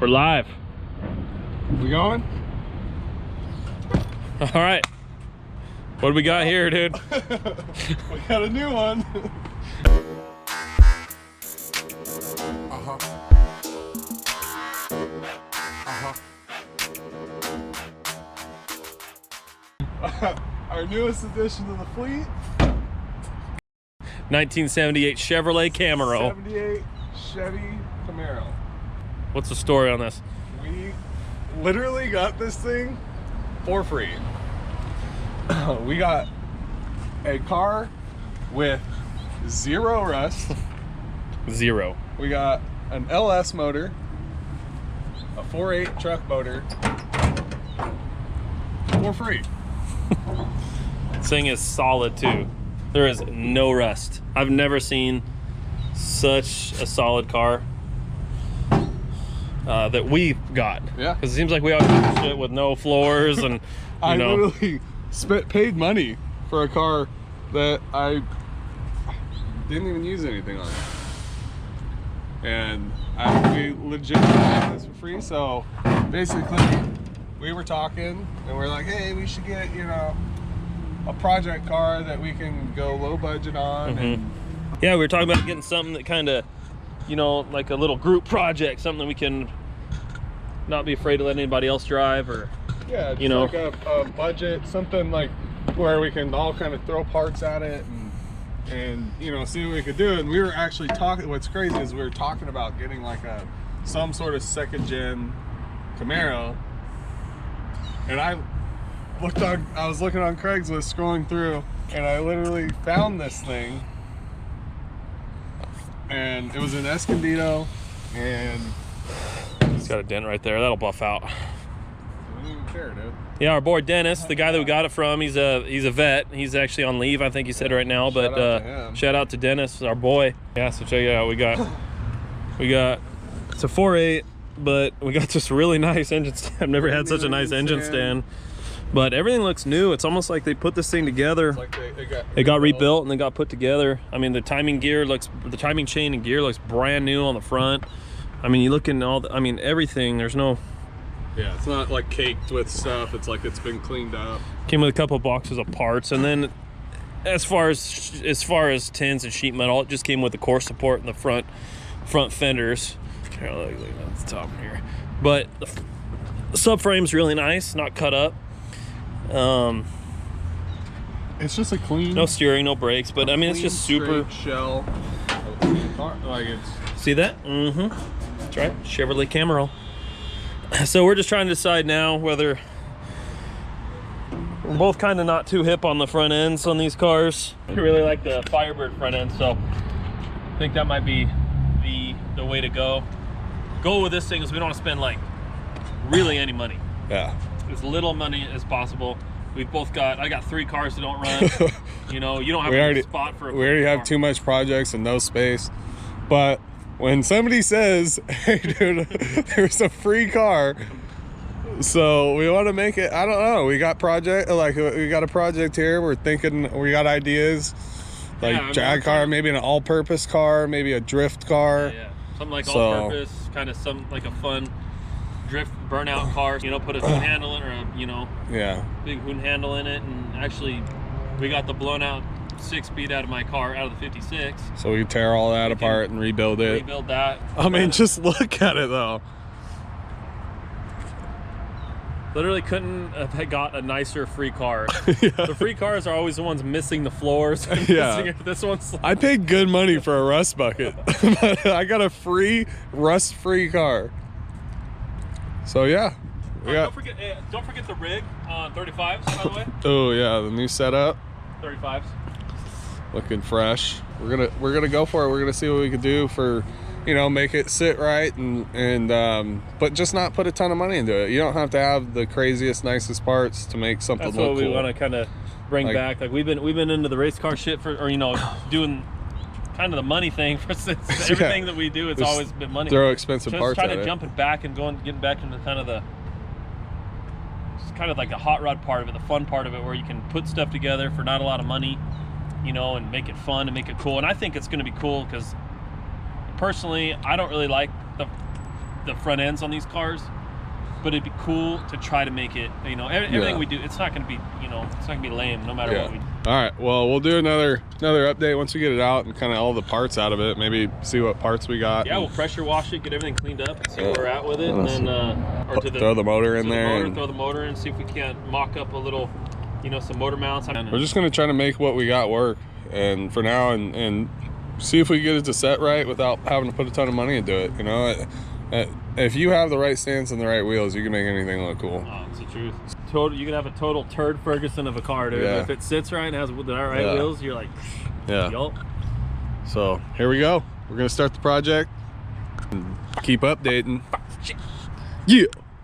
We're live. We going? All right. What do we got here, dude? We got a new one. Our newest addition to the fleet. 1978 Chevrolet Camaro. 78 Chevy Camaro. What's the story on this? We literally got this thing for free. We got a car with zero rust. Zero. We got an LS motor, a 4.8 truck motor, for free. This thing is solid too. There is no rust. I've never seen such a solid car that we got. Yeah. Because it seems like we always do shit with no floors and I know. literally paid money for a car that I didn't even use anything on it. And we legitimately got this for free. So basically, we were talking and we're like, hey, we should get, you know, a project car that we can go low budget on. And yeah, we were talking about getting something that kind of, you know, like a little group project, something we can not be afraid to let anybody else drive, or yeah, just you know, like a budget, something like where we can all kind of throw parts at it and you know, see what we could do. And we were actually talking, what's crazy is we were talking about getting like some sort of second gen Camaro. And I was looking on Craigslist, scrolling through, and I literally found this thing. And it was an Escondido, and it's got a dent right there. That'll buff out. I don't even care, dude. Yeah, our boy Dennis, the guy that we got it from, he's a vet. He's actually on leave, I think he said right now. But shout out to Dennis, our boy. Yeah, so check it out. We got it's a 4.8, but we got this really nice engine stand. I've never had such a nice engine stand. But everything looks new. It's almost like they put this thing together. It's like it got rebuilt and then got put together. I mean, the timing chain and gear looks brand new on the front. I mean, you look in everything. There's no. Yeah, it's not like caked with stuff. It's like it's been cleaned up. Came with a couple of boxes of parts, and then as far as tins and sheet metal, it just came with the core support and the front fenders. Here, look at the top here. But the subframe's really nice, not cut up. It's just a clean, no steering, no brakes, but I mean, it's just super shell. Like it's. See that? Mm-hmm. That's right, Chevrolet Camaro. So we're just trying to decide now whether we're both kind of not too hip on the front ends on these cars. I really like the Firebird front end, so I think that might be the way to go. Goal with this thing is we don't want to spend like really any money. Yeah. As little money as possible. We've both I got 3 cars that don't run. You know, you don't have a spot for a we already have too much projects and no space. But when somebody says, hey dude, there's a free car, so we want to make it, I don't know, we got a project here. We're thinking, we got ideas like drag car, maybe an all-purpose car, maybe a drift car. Yeah. Something like all-purpose, kind of like a fun drift burnout car, you know, put a hoon handle in, or a, you know, big hoon handle in it. And actually we got the blown out 6-speed out of my car, out of the 56, so we tear all that apart and rebuild that. I mean, just look at it though. Literally couldn't have got a nicer free car. The free cars are always the ones missing the floors. This one's I paid good money for a rust bucket. But I got a free rust-free car. So yeah, don't forget the rig on 35s, by the way. Oh yeah, the new setup. 35s. Looking fresh. We're gonna go for it. We're gonna see what we can do for, you know, make it sit right and but just not put a ton of money into it. You don't have to have the craziest, nicest parts to make something look cool. That's what we want to kind of bring back. Like we've been into the race car shit or you know, doing kind of the money thing for since everything that we do. It's always been money. Throw expensive just parts at it. Trying to jump it back and getting back into kind of like the hot rod part of it, the fun part of it, where you can put stuff together for not a lot of money, you know, and make it fun and make it cool. And I think it's going to be cool because personally, I don't really like the front ends on these cars, but it'd be cool to try to make it, you know, everything we do, it's not gonna be, you know, it's not gonna be lame no matter what we do. All right, well, we'll do another update once we get it out and kind of all the parts out of it. Maybe see what parts we got. Yeah, we'll pressure wash it, get everything cleaned up, and see where we're at with it, and then or throw the motor in there. Throw the motor in, see if we can't mock up a little, you know, some motor mounts. We're just gonna try to make what we got work, and for now, and see if we get it to set right without having to put a ton of money into it. You know, if you have the right stance and the right wheels, you can make anything look cool. Oh, it's the truth. Total, you can have a total turd Ferguson of a car, dude. Yeah. If it sits right and has the right wheels, you're like, yeah. yup. So here we go. We're gonna start the project and keep updating. Yeah.